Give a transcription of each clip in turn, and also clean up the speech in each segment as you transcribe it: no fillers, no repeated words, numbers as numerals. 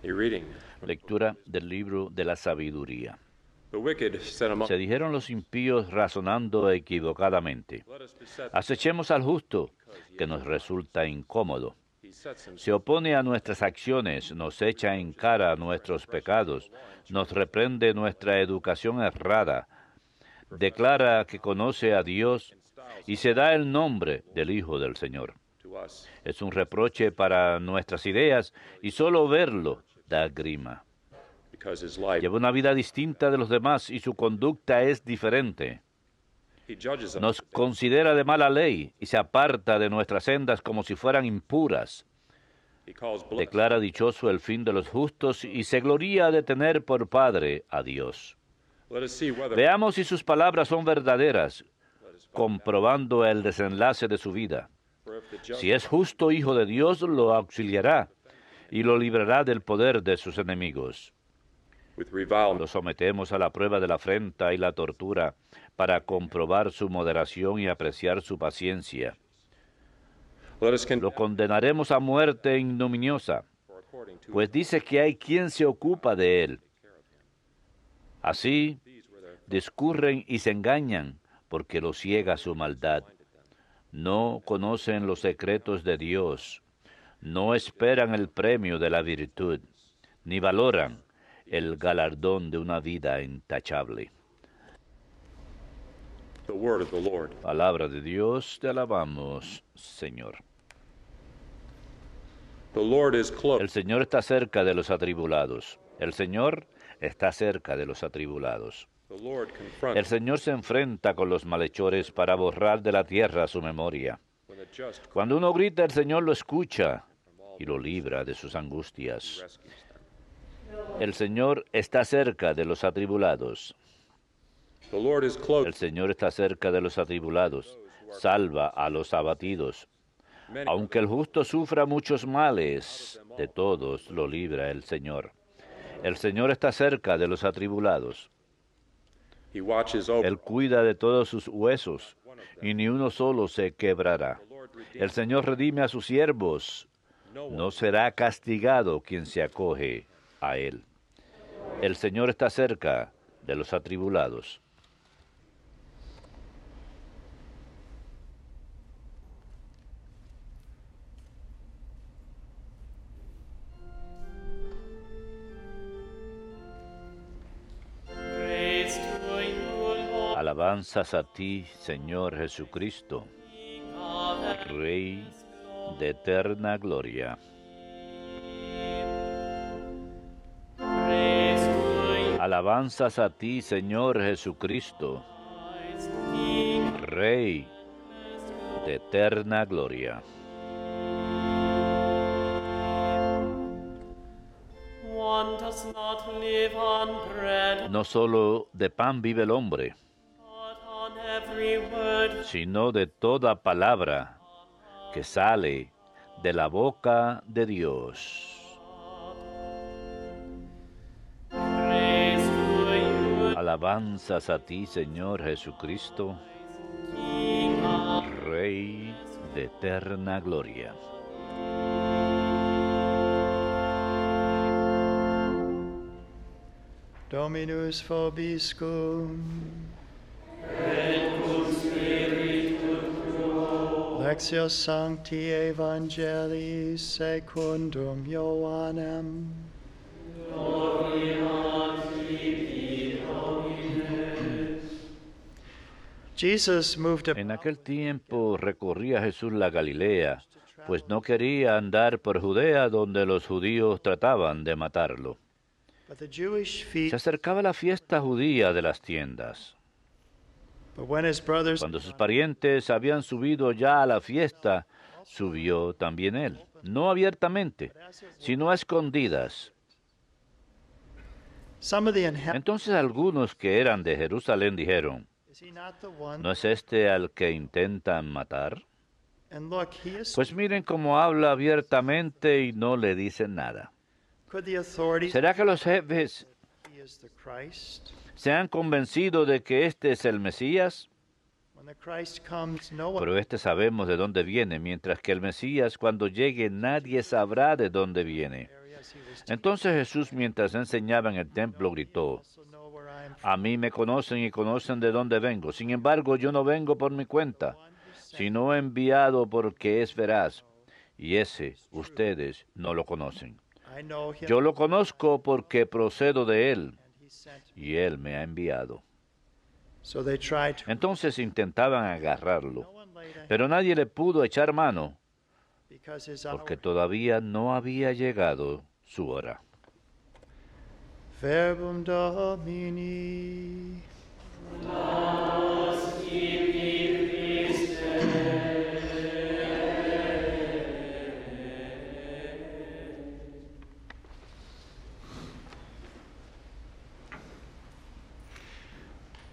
Lectura del libro de la sabiduría. The wicked said among Se dijeron los impíos razonando equivocadamente: acechemos al justo, que nos resulta incómodo. he sets Se himself opone a nuestras acciones, nos echa en cara nuestros pecados, nos reprende nuestra educación errada, declara que conoce a Dios y se da el nombre del Hijo del Señor. to us. Es un reproche para nuestras ideas y solo verlo da grima. Because his life, Lleva una vida distinta de los demás y su conducta es diferente. he judges us. Nos considera de mala ley y se aparta de nuestras sendas como si fueran impuras. He calls blessed. Declara dichoso el fin de los justos y se gloría de tener por Padre a Dios. Let us see whether Veamos si sus palabras son verdaderas, comprobando el desenlace de su vida. for if the just Si es justo hijo de Dios, lo auxiliará y lo librará del poder de sus enemigos. with revilement Lo sometemos a la prueba de la afrenta y la tortura para comprobar su moderación y apreciar su paciencia. let us condemn Lo condenaremos a muerte ignominiosa, for according to pues dice que hay quien se ocupa de él. Así these were their discurren y se engañan, porque los ciega su maldad. No conocen los secretos de Dios, no esperan el premio de la virtud, ni valoran el galardón de una vida intachable. the word of the Lord. Palabra de Dios, te alabamos, Señor. The Lord is close El Señor está cerca de los atribulados. El Señor está cerca de los atribulados. the Lord El confronts Señor se enfrenta con los malhechores para borrar de la tierra su memoria. when the just Cuando uno grita, el Señor lo escucha y lo libra de sus angustias. rescues them. El Señor está cerca de los atribulados. The Lord is El close. Señor está cerca de los atribulados. Salva a los abatidos. Many Aunque el justo sufra muchos males, de todos lo libra el Señor. El Señor está cerca de los atribulados. he watches over. Él cuida de todos sus huesos, y ni uno solo se quebrará. The Lord redeems. El Señor redime a sus siervos. No one No será castigado quien se acoge a Él. El Señor está cerca de los atribulados. Praise to you, Lord Alabanzas a ti, Señor Jesucristo, God, Rey de eterna gloria. praise to you, Alabanzas a ti, Señor Jesucristo, Christ, King. Rey de eterna gloria. One does not live on bread, No solo de pan vive el hombre, but on every word sino de toda palabra que sale de la boca de Dios. praise to you, Alabanzas a ti, Señor Jesucristo, King of Rey de eterna gloria. Dominus vobiscum. Lectio Sancti Evangelii secundum Ioannem. Jesus moved up En aquel tiempo recorría Jesús la Galilea, pues no quería andar por Judea donde los judíos trataban de matarlo. but the Jewish Se feast. acercaba la fiesta judía de las tiendas. But when his brothers Cuando sus parientes habían subido ya a la fiesta, subió también él, no abiertamente, sino a escondidas. some of the inhabitants, Entonces algunos que eran de Jerusalén dijeron: is he not the one? ¿no es este al que intentan matar? And look, he is. Pues miren cómo habla abiertamente y no le dicen nada. Could the authorities ¿Será que los jefes he is the Christ? se han convencido de que este es el Mesías? When the Christ comes, no one Pero este sabemos de dónde viene, mientras que el Mesías, cuando llegue, nadie sabrá de dónde viene. Entonces Jesús, mientras enseñaba en el templo, gritó: Also know where I am a mí me conocen y conocen de dónde vengo. Sin embargo, yo no vengo por mi cuenta, sino enviado porque es veraz. Y ese ustedes no lo conocen. I know him, Yo lo conozco porque procedo de él, and he sent me. y él me ha enviado. So they tried to. Entonces intentaban No agarrarlo, one laid a pero nadie le pudo echar mano, because his porque hour. todavía no había llegado su hora. Verbum Domini.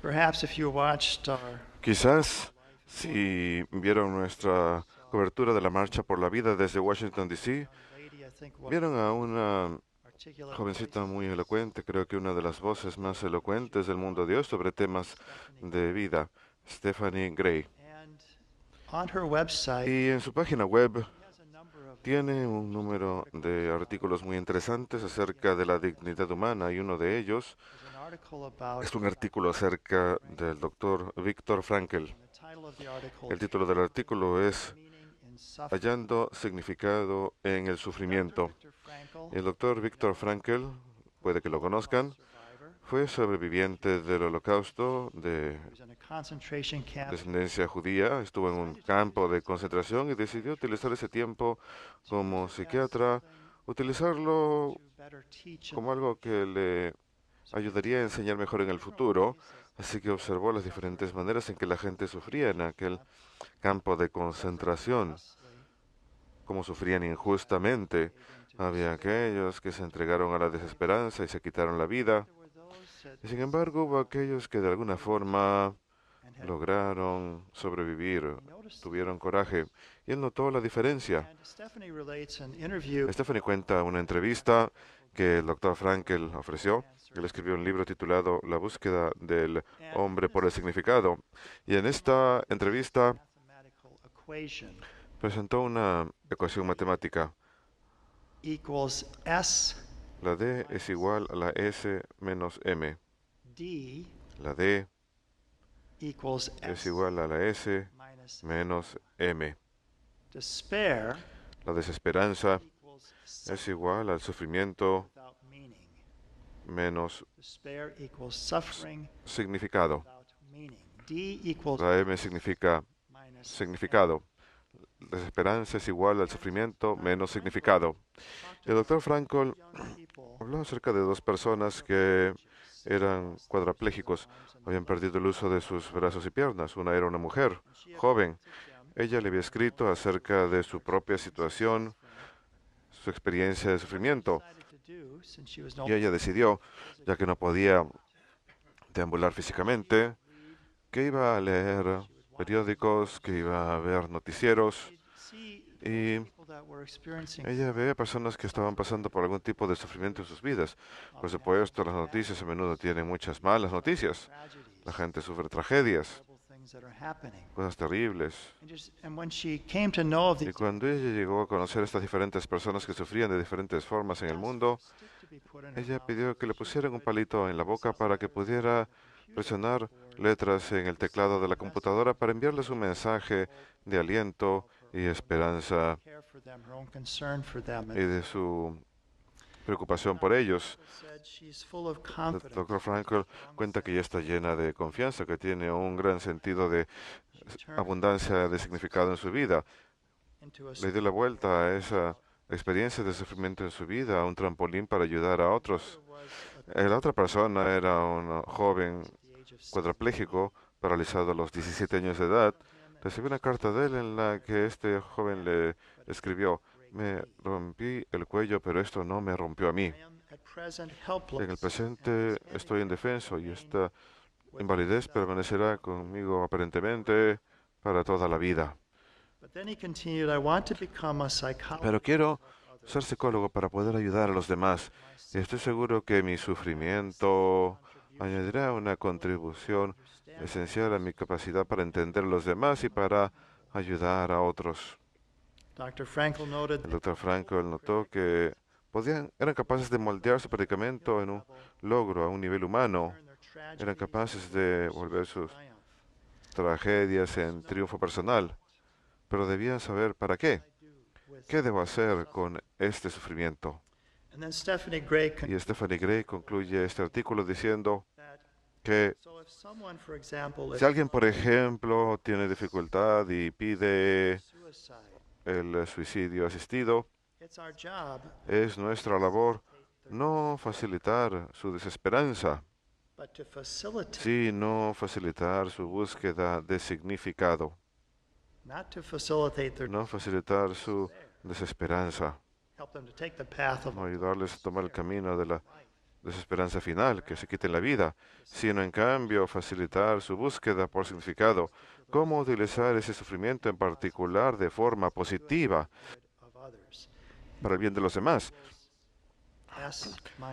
Perhaps if you watched our Quizás si vieron nuestra cobertura de la Marcha por la Vida desde Washington, D.C., lady, I think, was vieron a una articulate jovencita voice. muy elocuente, creo que una de las voces más elocuentes del mundo de Dios sobre temas de vida, Stephanie Gray. And on her website, Y en su página web she has a number of tiene un número de artículos muy interesantes acerca de la dignidad humana y uno de ellos there's an article about es un artículo acerca del doctor Viktor Frankl. the title of the article El título del artículo es Meaning in Suffering. Hallando significado en el sufrimiento. Viktor Frankl, El doctor Viktor Frankl, puede que lo conozcan, survivor, fue sobreviviente del Holocausto de he was in a concentration camp descendencia judía, estuvo en un campo de concentración y decidió utilizar ese tiempo como psiquiatra, utilizarlo to better teach como algo que le ayudaría a enseñar mejor en el futuro. Así que observó las diferentes maneras en que la gente sufría en aquel campo de concentración, cómo sufrían injustamente. Había aquellos que se entregaron a la desesperanza y se quitaron la vida. There were those that Y sin embargo, hubo aquellos que de alguna forma and had lograron sobrevivir, tuvieron coraje. Y él notó la diferencia. and Stephanie relates an interview Stephanie cuenta una entrevista que el doctor Frankl ofreció. Él escribió un libro titulado La búsqueda del hombre por el significado. Y en esta entrevista mathematical equation presentó una ecuación matemática. equals S La D es igual a la S menos M. D La D equals es S igual a la S minus menos M. despair La desesperanza equals es igual al sufrimiento without meaning. menos Despair equals suffering significado. without meaning. D equals La M significa minus significado. Desesperanza es igual al sufrimiento menos significado. El doctor Frankl young people habló acerca de dos personas que eran cuadraplégicos, habían perdido el uso de sus brazos y piernas. Una era una mujer joven. Ella le había escrito acerca de su propia situación, su experiencia de sufrimiento. decided to do, since she was no Y ella decidió, ya que no podía deambular físicamente, que iba a leer periódicos, que iba a ver noticieros. see Y people that were experiencing ella veía personas que estaban pasando por algún tipo de sufrimiento en sus vidas. Por supuesto, las noticias a menudo tienen muchas malas noticias. tragedies, La gente sufre tragedias, terrible things that are happening. cosas terribles. And when she came to know of Y these cuando ella llegó a conocer a estas diferentes personas que sufrían de diferentes formas en el mundo, stick to be put in her ella mouth, pidió que le pusieran un palito en la boca para que pudiera presionar letras en el teclado de la computadora para enviarles un mensaje de aliento y esperanza care for them, her own concern for them. y de su preocupación por ellos. Said she's full of El confidence. doctor Frankl cuenta que ella está llena de confianza, que tiene un gran sentido de abundancia de significado en su vida. Into a Le dio la vuelta a esa experiencia de sufrimiento en su vida, a un trampolín para ayudar a otros. La otra persona era un joven the age of cuadrapléjico, paralizado a los 17 años de edad. Recibí una carta de él en la que este joven le escribió: me rompí el cuello, pero esto no me rompió a mí. I am at present En el helpless. presente estoy indefenso y esta invalidez permanecerá conmigo aparentemente para toda la vida. But then he continued, I want to become a psychologist. Pero quiero ser psicólogo para poder ayudar a los demás. Y estoy seguro que mi sufrimiento añadirá una contribución esencial a mi capacidad para entender a los demás y para ayudar a otros. Dr. Frankl noted El doctor Frankl notó que eran capaces de moldear su predicamento en un logro a un nivel humano. Eran capaces de volver sus tragedias en triunfo personal, pero debían saber para qué. ¿Qué debo hacer con este sufrimiento? Y Stephanie Gray concluye este artículo diciendo que si alguien, por ejemplo, tiene dificultad y pide el suicidio asistido, es nuestra labor no facilitar su desesperanza, sino facilitar su búsqueda de significado, no facilitar su desesperanza, no ayudarles a tomar el camino de la desesperanza final, que se quiten la vida, sino en cambio facilitar su búsqueda por significado, cómo utilizar ese sufrimiento en particular de forma positiva para el bien de los demás.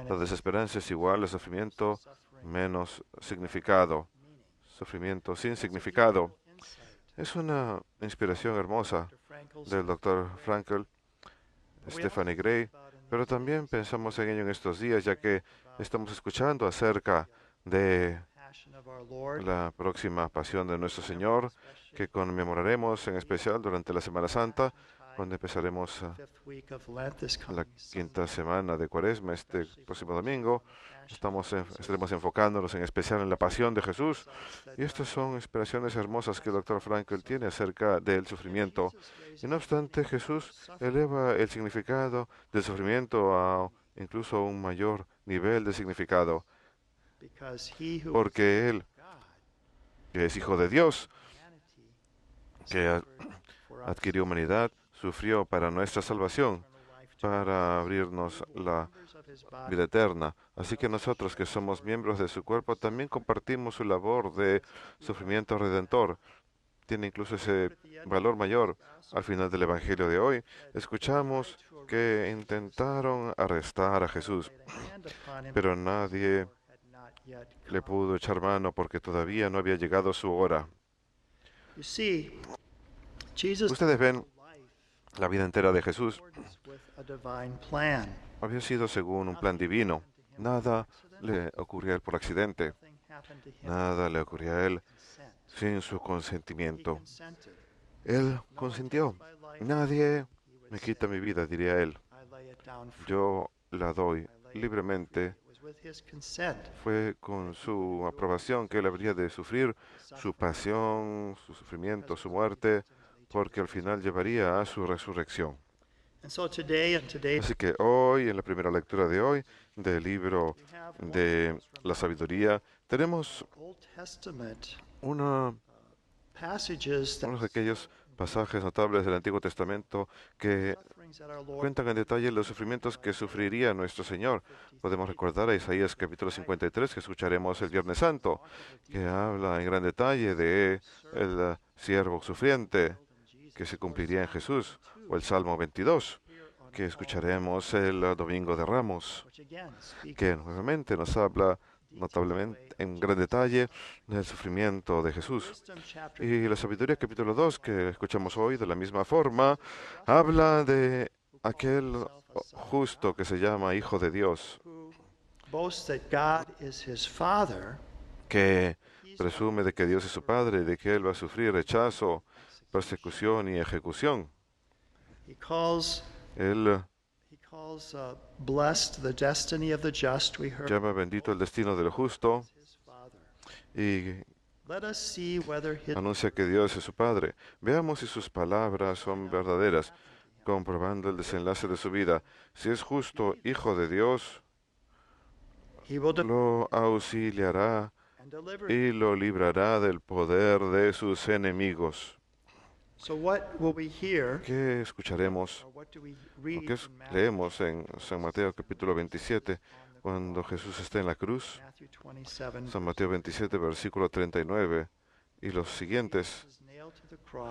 La desesperanza es igual al sufrimiento menos significado, sufrimiento sin significado. Es una inspiración hermosa del Dr. Frankl, Stephanie Gray, pero también pensamos en ello en estos días, ya que estamos escuchando acerca de la próxima pasión de nuestro Señor, que conmemoraremos en especial durante la Semana Santa, cuando empezaremos la quinta semana de Cuaresma este próximo domingo. Estaremos enfocándonos en especial en la pasión de Jesús. Y estas son inspiraciones hermosas que el Dr. Frankl tiene acerca del sufrimiento. Y no obstante, Jesús eleva el significado del sufrimiento a incluso un mayor nivel de significado, porque Él, que es Hijo de Dios, que adquirió humanidad, sufrió para nuestra salvación, para abrirnos la vida eterna. Así que nosotros, que somos miembros de su cuerpo, también compartimos su labor de sufrimiento redentor. Tiene incluso ese valor mayor. Al final del Evangelio de hoy, escuchamos que intentaron arrestar a Jesús, pero nadie le pudo echar mano porque todavía no había llegado su hora. Ustedes ven, la vida entera de Jesús había sido según un plan divino. Nada le ocurría a él por accidente. Nada le ocurría a él sin su consentimiento. Él consintió. Nadie me quita mi vida, diría él. Yo la doy libremente. Fue con su aprobación que él habría de sufrir su pasión, su sufrimiento, su muerte, porque al final llevaría a su resurrección. Así que hoy, en la primera lectura de hoy, del libro de la sabiduría, tenemos uno de aquellos pasajes notables del Antiguo Testamento que cuentan en detalle los sufrimientos que sufriría nuestro Señor. Podemos recordar a Isaías capítulo 53, que escucharemos el Viernes Santo, que habla en gran detalle de el siervo sufriente que se cumpliría en Jesús, o el Salmo 22, que escucharemos el Domingo de Ramos, que nuevamente nos habla notablemente en gran detalle del sufrimiento de Jesús. Y la sabiduría capítulo 2, que escuchamos hoy de la misma forma, habla de aquel justo que se llama Hijo de Dios, que presume de que Dios es su Padre y de que Él va a sufrir rechazo, persecución y ejecución. Él llama bendito el destino del justo y anuncia que Dios es su Padre. Veamos si sus palabras son verdaderas, comprobando el desenlace de su vida. Si es justo, Hijo de Dios, lo auxiliará y lo librará del poder de sus enemigos. ¿Qué escucharemos? ¿Qué leemos en San Mateo capítulo 27, cuando Jesús está en la cruz? San Mateo 27, versículo 39 y los siguientes.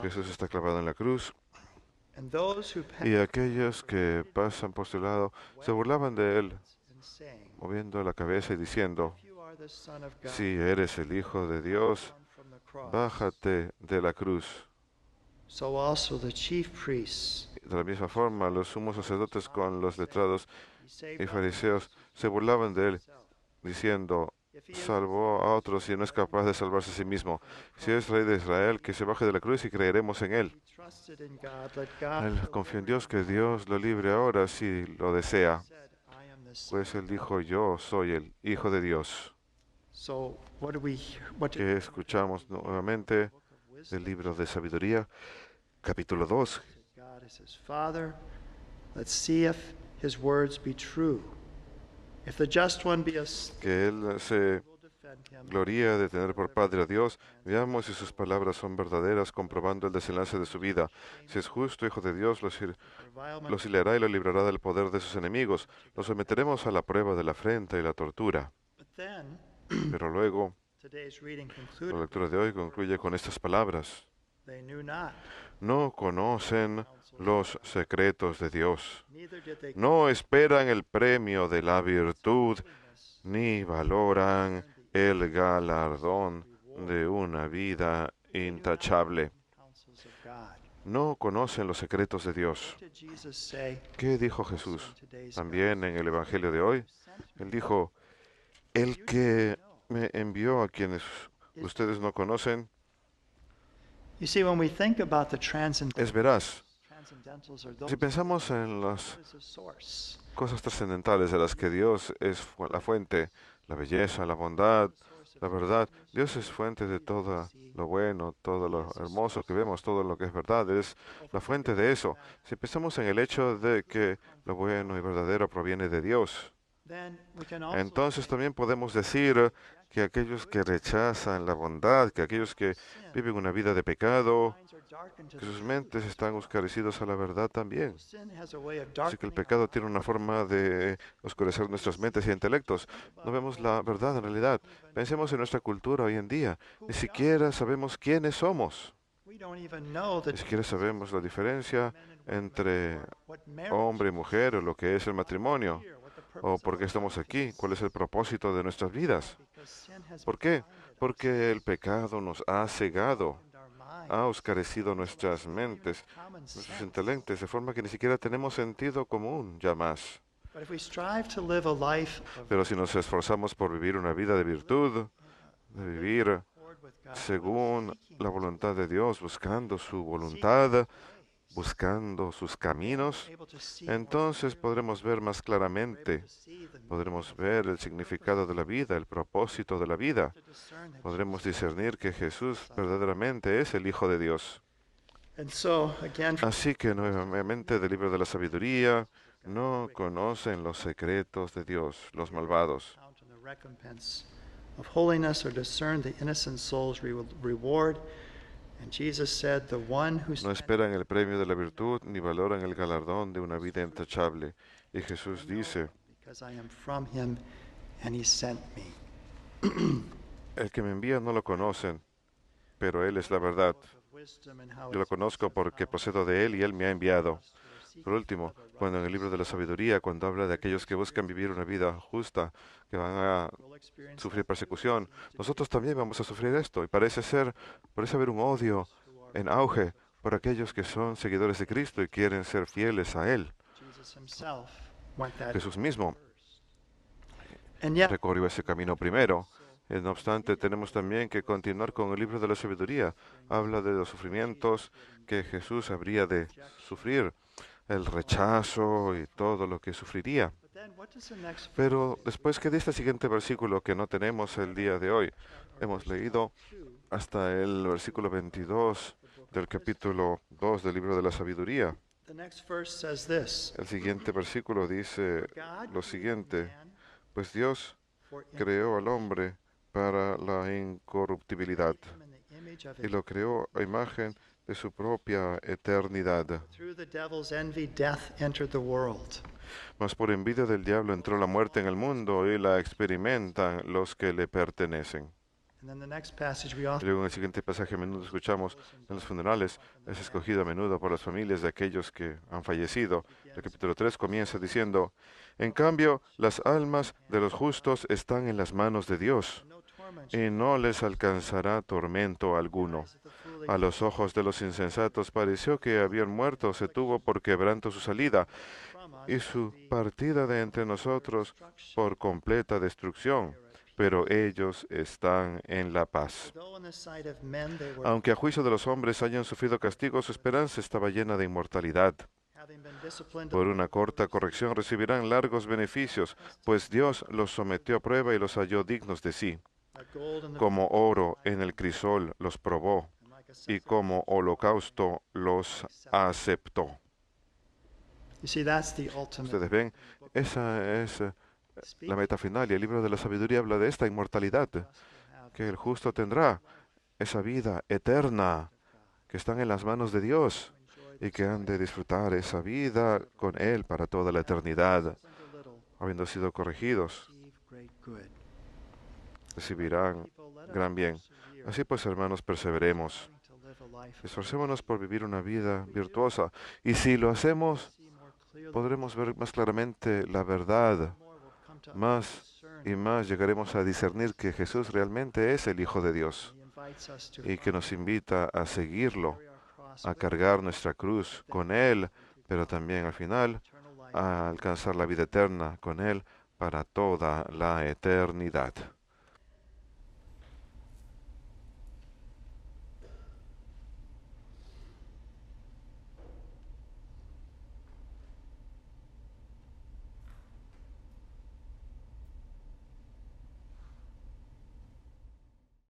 Jesús está clavado en la cruz y aquellos que pasan por su lado se burlaban de él, moviendo la cabeza y diciendo: si eres el Hijo de Dios, bájate de la cruz. so also the chief priests, De la misma forma, los sumos sacerdotes con los letrados he saved y others, fariseos se burlaban de él, diciendo, if he is salvó a otros y no es capaz de salvarse a sí mismo. Si es rey de Israel, que se baje de la cruz y creeremos en él. he trusted in God, let God Él prevail. confió en Dios, que Dios lo libre ahora si lo desea. He said, I am the Son. Pues él dijo, yo soy el Hijo de Dios. So what do we what do Que escuchamos nuevamente book of wisdom? del libro de sabiduría, capítulo 2. God is his Father. Let's see if his words be true. If the just one be asleep, Que él se will defend him. gloría de tener por Padre a Dios. Veamos si sus palabras son verdaderas, comprobando el desenlace de su vida. Si es justo, Hijo de Dios, Revilement los hilará y lo librará del poder de sus enemigos. Los someteremos a la prueba de la afrenta y la tortura. But then, Pero luego, today's reading la concluded, lectura de hoy concluye con estas palabras. they knew not, No conocen los secretos de Dios. neither did they No esperan el premio de la virtud, ni valoran el galardón de una vida intachable. counsels of God. No conocen los secretos de Dios. What did Jesus say ¿Qué dijo Jesús? in today's También en el Evangelio de hoy, Él dijo, el que me envió a quienes ustedes no conocen You see, when we think about the es veraz. transcendentals or those, Si pensamos en las what is the source? cosas trascendentales de las que Dios es la fuente, la belleza, la bondad, la verdad, Dios es fuente de todo lo bueno, todo lo hermoso que vemos, todo lo que es verdad, es la fuente de eso. Si pensamos en el hecho de que lo bueno y verdadero proviene de Dios, Then we can also entonces también podemos decir que aquellos que rechazan la bondad, que aquellos que viven una vida de pecado, minds are darkened to que the sus truth. mentes están oscurecidos a la verdad también. Sin has a way of Así que el darkening pecado tiene una forma de oscurecer nuestras mentes y intelectos. No vemos la verdad en realidad. Pensemos en nuestra cultura hoy en día. Ni siquiera sabemos quiénes somos. we don't even know the Ni siquiera sabemos la diferencia entre what marriage hombre y mujer o lo que es el matrimonio. is, what the O purpose por qué estamos aquí. ¿Cuál es el propósito de nuestras vidas? because sin has ¿Por qué? blinded Porque el pecado nos ha cegado, our minds, ha oscurecido nuestras mentes, common nuestros sense. intelectos, de forma que ni siquiera tenemos sentido común ya más. But if we strive to live a life of Pero si nos esforzamos por vivir una vida de virtud, de vivir accord with God, según la voluntad de Dios, buscando su voluntad, buscando sus caminos, able to see more entonces podremos ver más claramente, to see the podremos ver el significado de la vida, el propósito de la vida, to discern that. podremos discernir que Jesús verdaderamente es el Hijo de Dios. And so again, Así que nuevamente del libro de la sabiduría, no conocen los secretos de Dios, los malvados. count on the recompense of holiness or discern the innocent soul's reward. And Jesus said, the one who No spent esperan el premio de la virtud ni valoran el galardón de una vida intachable. Y Jesús dice, because I am from him and he sent me. el que me envía no lo conocen, pero Él es la verdad. Of wisdom and how Yo lo it's conozco porque procedo de Él y Él me ha enviado. seeking Por último, cuando en el libro de la sabiduría, cuando habla de aquellos que buscan vivir una vida justa, que van a will experience sufrir persecución, nosotros también vamos a sufrir esto. Y parece haber un odio en auge por aquellos que son seguidores de Cristo y quieren ser fieles a Él. Jesus himself went that Jesús mismo and yet recorrió ese camino primero. No obstante, tenemos también que continuar con el libro de la sabiduría. Habla de los sufrimientos que Jesús habría de sufrir, el rechazo y todo lo que sufriría. but then what does the next Pero después que de este siguiente versículo que no tenemos el día de hoy, hemos leído hasta el versículo 22 del capítulo 2 del libro de la sabiduría. the next verse says this, El siguiente versículo dice God lo siguiente, man pues Dios for creó al hombre para la incorruptibilidad him in the image of y his lo creó a imagen de su propia eternidad. through the devil's envy death entered the world. Mas por envidia del diablo entró la muerte en el mundo y la experimentan los que le pertenecen. And then the next passage we Y often luego en el siguiente pasaje a menudo escuchamos en los funerales, es escogido a menudo por las familias de aquellos que han fallecido. El capítulo 3 comienza diciendo, en cambio, las almas de los justos están en las manos de Dios no torment y no les alcanzará tormento alguno. of the foolish A los ojos de los insensatos pareció que habían muerto, se tuvo por quebranto su salida, y su partida de entre nosotros por completa destrucción. Pero ellos están en la paz. Aunque a juicio de los hombres hayan sufrido castigo, su esperanza estaba llena de inmortalidad. Por una corta corrección recibirán largos beneficios, pues Dios los sometió a prueba y los halló dignos de sí. Como oro en el crisol los probó, y como holocausto los aceptó. Ustedes ven, esa es la meta final, y el libro de la sabiduría habla de esta inmortalidad, que el justo tendrá, esa vida eterna, que están en las manos de Dios, y que han de disfrutar esa vida con Él para toda la eternidad, habiendo sido corregidos, recibirán gran bien. Así pues, hermanos, perseveremos, esforcémonos por vivir una vida virtuosa, y si lo hacemos, podremos ver más claramente la verdad. Más y más llegaremos a discernir que Jesús realmente es el Hijo de Dios, y que nos invita a seguirlo, a cargar nuestra cruz con Él, pero también al final a alcanzar la vida eterna con Él para toda la eternidad.